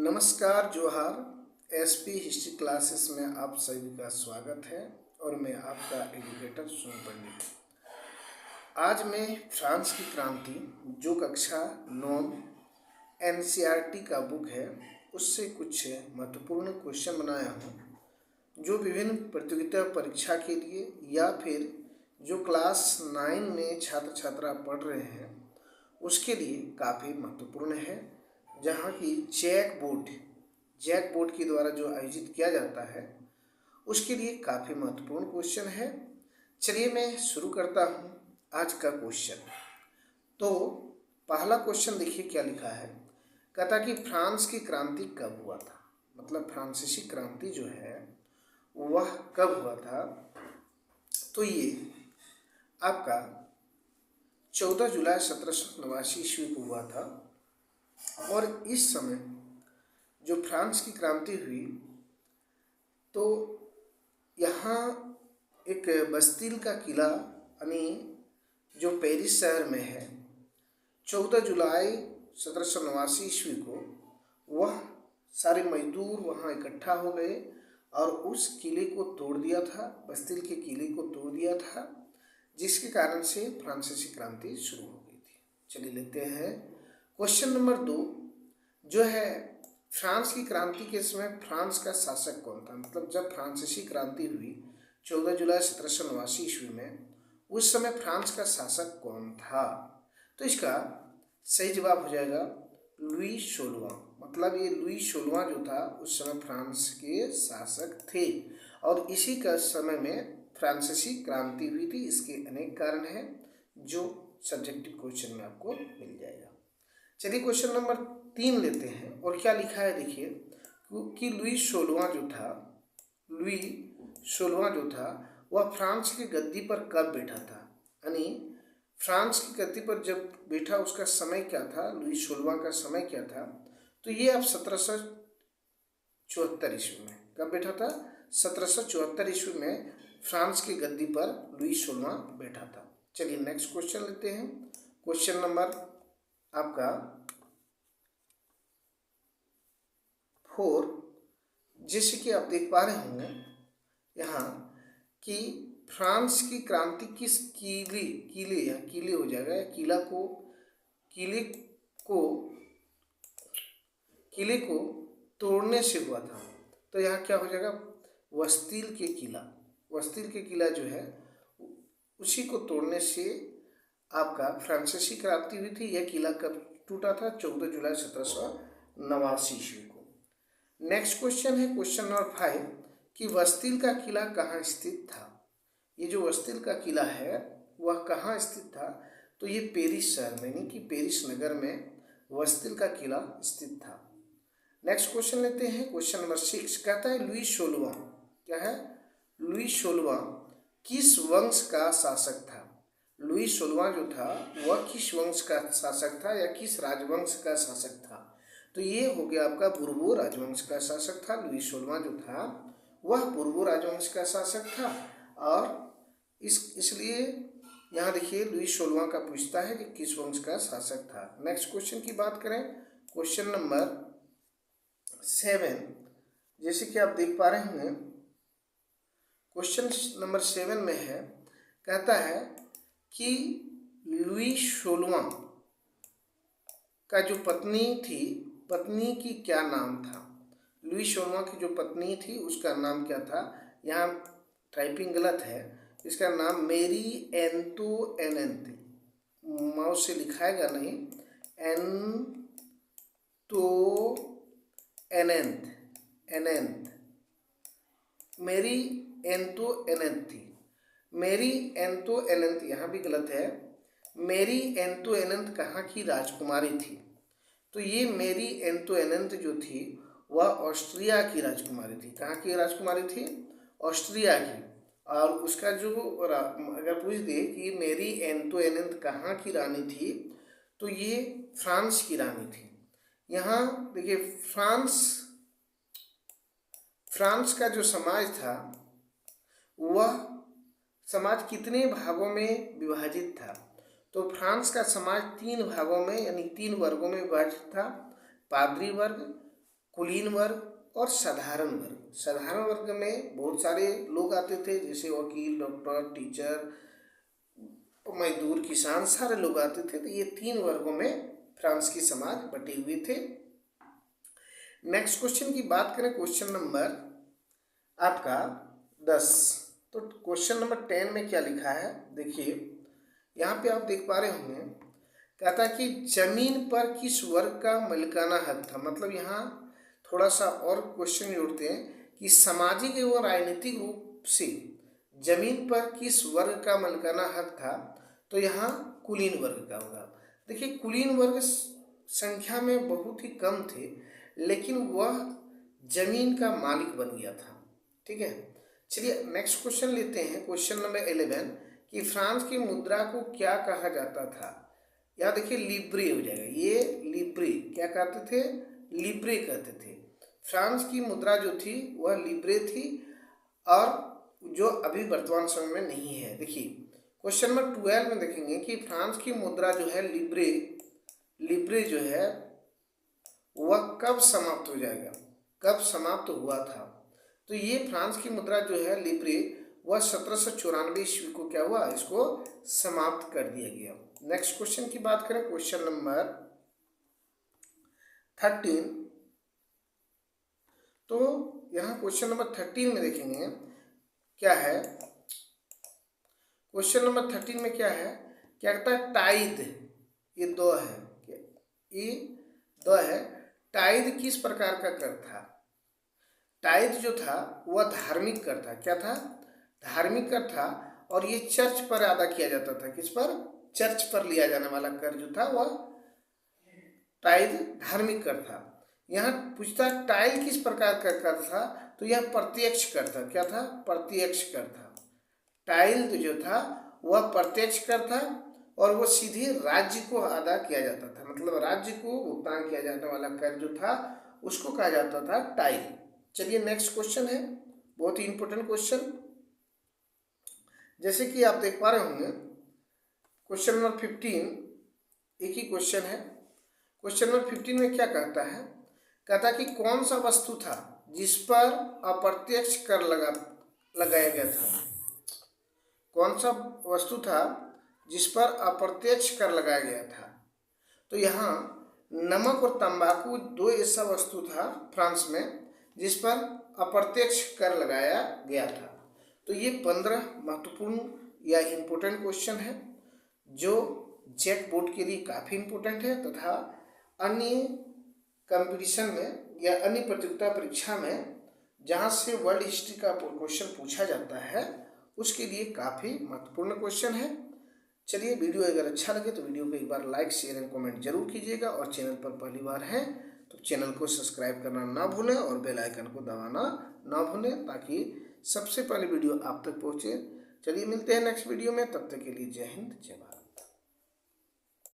नमस्कार, जोहार। SP history classes में आप सभी का स्वागत है और मैं आपका एजुकेटर सोम पंडित। आज मैं फ्रांस की क्रांति जो कक्षा 9 एनसीईआरटी का बुक है उससे कुछ महत्वपूर्ण क्वेश्चन बनाया हूँ जो विभिन्न प्रतियोगिता परीक्षा के लिए या फिर जो क्लास 9 में छात्र छात्रा पढ़ रहे हैं उसके लिए काफ़ी महत्वपूर्ण है, जहाँ की जैक बोर्ड के द्वारा जो आयोजित किया जाता है उसके लिए काफ़ी महत्वपूर्ण क्वेश्चन है। चलिए मैं शुरू करता हूँ आज का क्वेश्चन। तो पहला क्वेश्चन देखिए क्या लिखा है। कहता कि फ्रांस की क्रांति कब हुआ था, मतलब फ्रांसीसी क्रांति जो है वह कब हुआ था। तो ये आपका 14 जुलाई 1789 ईस्वी को हुआ था। और इस समय जो फ्रांस की क्रांति हुई तो यहाँ एक बस्तील का किला यानी जो पेरिस शहर में है 14 जुलाई 1789 ईस्वी को वह सारे मजदूर वहाँ इकट्ठा हो गए और उस किले को तोड़ दिया था, बस्तील के किले को तोड़ दिया था, जिसके कारण से फ्रांसीसी क्रांति शुरू हो गई थी। चलिए लेते हैं क्वेश्चन नंबर 2 जो है फ्रांस की क्रांति के समय फ्रांस का शासक कौन था। मतलब जब फ्रांसीसी क्रांति हुई 14 जुलाई 1789 ईस्वी में, उस समय फ्रांस का शासक कौन था। तो इसका सही जवाब हो जाएगा लुई 16। मतलब ये लुई 16 जो था उस समय फ्रांस के शासक थे और इसी का समय में फ्रांसीसी क्रांति हुई थी। इसके अनेक कारण हैं जो सब्जेक्टिव क्वेश्चन में आपको मिल जाएगा। चलिए क्वेश्चन नंबर 3 लेते हैं और क्या लिखा है देखिए कि लुई 16 जो था वह फ्रांस की गद्दी पर कब बैठा था। यानी फ्रांस की गद्दी पर जब बैठा उसका समय क्या था, लुई 16 का समय क्या था। तो ये अब 1774 ईस्वी में कब बैठा था, 1774 ईस्वी में फ्रांस की गद्दी पर लुई 16 बैठा था। चलिए नेक्स्ट क्वेश्चन लेते हैं। क्वेश्चन नंबर आपका 4, जैसे कि आप देख पा रहे होंगे यहाँ कि फ्रांस की क्रांति किस किले हो जाएगा, किले को तोड़ने से हुआ था। तो यहाँ क्या हो जाएगा, बस्तील के किला जो है उसी को तोड़ने से आपका फ्रांसीसी क्रांति हुई थी। यह किला कब टूटा था, 14 जुलाई 1789 ईस्वी को। नेक्स्ट क्वेश्चन है क्वेश्चन नंबर 5 कि बस्तील का किला कहाँ स्थित था। ये जो बस्तील का किला है वह कहाँ स्थित था। तो ये पेरिस शहर में यानी कि पेरिस नगर में बस्तील का किला स्थित था। नेक्स्ट क्वेश्चन लेते हैं क्वेश्चन नंबर 6। कहता है लुई 16 क्या है, लुई 16 किस वंश का शासक था। लुई 16 जो था वह किस वंश का शासक था या किस राजवंश का शासक था। तो ये हो गया आपका बुर्बो राजवंश का शासक था। लुई 16 जो था वह बुर्बो राजवंश का शासक था और इसलिए यहाँ देखिए लुई 16 का पूछता है कि किस वंश का शासक था। नेक्स्ट क्वेश्चन की बात करें क्वेश्चन नंबर 7, जैसे कि आप देख पा रहे होंगे क्वेश्चन नंबर 7 में है, कहता है कि लुई 16 का जो पत्नी थी, पत्नी की क्या नाम था। लुई 16 की जो पत्नी थी उसका नाम क्या था। यहाँ टाइपिंग गलत है, इसका नाम मेरी एंतोइनेट थी। माउस से लिखाएगा नहीं, एनेंथ मेरी एंतोइनेट थी। मेरी एंतोइनेट यहाँ भी गलत है। मेरी एंतोइनेट कहाँ की राजकुमारी थी। तो ये मेरी एंतोइनेट जो थी वह ऑस्ट्रिया की राजकुमारी थी। कहाँ की राजकुमारी थी, ऑस्ट्रिया की। और उसका जो अगर पूछ दे कि मेरी एंतोइनेट कहाँ की रानी थी तो ये फ्रांस की रानी थी। यहाँ देखिए फ्रांस का जो समाज था वह समाज कितने भागों में विभाजित था। तो फ्रांस का समाज 3 भागों में यानी 3 वर्गों में विभाजित था। पादरी वर्ग, कुलीन वर्ग और साधारण वर्ग। साधारण वर्ग में बहुत सारे लोग आते थे, जैसे वकील, डॉक्टर, टीचर, मजदूर, किसान, सारे लोग आते थे। तो ये 3 वर्गों में फ्रांस की समाज बटे हुए थे। नेक्स्ट क्वेश्चन की बात करें, क्वेश्चन नंबर आपका 10। तो क्वेश्चन नंबर 10 में क्या लिखा है, देखिए यहाँ पे आप देख पा रहे होंगे, कहता कि जमीन पर किस वर्ग का मालिकाना हक था। मतलब यहाँ थोड़ा सा और क्वेश्चन जोड़ते हैं कि सामाजिक एवं राजनीतिक रूप से जमीन पर किस वर्ग का मालिकाना हक था। तो यहाँ कुलीन वर्ग का होगा। देखिए कुलीन वर्ग संख्या में बहुत ही कम थे, लेकिन वह जमीन का मालिक बन गया था। ठीक है, चलिए नेक्स्ट क्वेश्चन लेते हैं, क्वेश्चन नंबर 11 कि फ्रांस की मुद्रा को क्या कहा जाता था। यहाँ देखिए लिब्रे हो जाएगा, ये लिब्रे क्या कहते थे, लिब्रे कहते थे। फ्रांस की मुद्रा जो थी वह लिब्रे थी, और जो अभी वर्तमान समय में नहीं है। देखिए क्वेश्चन नंबर 12 में देखेंगे कि फ्रांस की मुद्रा जो है लिब्रे जो है वह कब समाप्त हो जाएगा, कब समाप्त हुआ था। तो ये फ्रांस की मुद्रा जो है लिब्रे वह 1794 ईस्वी को क्या हुआ, इसको समाप्त कर दिया गया। नेक्स्ट क्वेश्चन की बात करें, क्वेश्चन नंबर 13। तो यहाँ क्वेश्चन नंबर 13 में देखेंगे क्या है, क्वेश्चन नंबर 13 में क्या है, क्या कहता है टाइद, ये दो है, ये दो है। टाइद किस प्रकार का कर था। टाइद जो था वह धार्मिक कर था। क्या था, धार्मिक कर था, और ये चर्च पर अदा किया जाता था। किस पर, चर्च पर लिया जाने वाला कर जो था वह टाइद धार्मिक कर था। यहाँ पूछता है टाइल किस प्रकार का कर था, तो यह प्रत्यक्ष कर था। क्या था, प्रत्यक्ष कर था। टाइल जो था वह प्रत्यक्ष कर था, और वह सीधे राज्य को अदा किया जाता था। मतलब राज्य को भुगतान किया जाने वाला कर जो था उसको कहा जाता था टाइल। चलिए नेक्स्ट क्वेश्चन है, बहुत ही इंपॉर्टेंट क्वेश्चन। जैसे कि आप देख पा रहे होंगे क्वेश्चन नंबर 15 एक ही क्वेश्चन है। क्वेश्चन नंबर 15 में क्या कहता है, कहता कि कौन सा वस्तु था जिस पर अप्रत्यक्ष कर लगाया गया था। कौन सा वस्तु था जिस पर अप्रत्यक्ष कर लगाया गया था। तो यहाँ नमक और तंबाकू दो ऐसा वस्तु था फ्रांस में जिस पर अप्रत्यक्ष कर लगाया गया था। तो ये 15 महत्वपूर्ण या इम्पोर्टेंट क्वेश्चन है जो जेट बोर्ड के लिए काफ़ी इम्पोर्टेंट है, तथा अन्य कंपटीशन में या अन्य प्रतियोगिता परीक्षा में जहाँ से वर्ल्ड हिस्ट्री का क्वेश्चन पूछा जाता है उसके लिए काफ़ी महत्वपूर्ण क्वेश्चन है। चलिए वीडियो अगर अच्छा लगे तो वीडियो को एक बार लाइक, शेयर एंड कमेंट जरूर कीजिएगा, और चैनल पर पहली बार है तो चैनल को सब्सक्राइब करना ना भूलें और बेल आइकन को दबाना ना भूलें, ताकि सबसे पहले वीडियो आप तक पहुँचे। चलिए मिलते हैं नेक्स्ट वीडियो में, तब तक के लिए जय हिंद, जय भारत।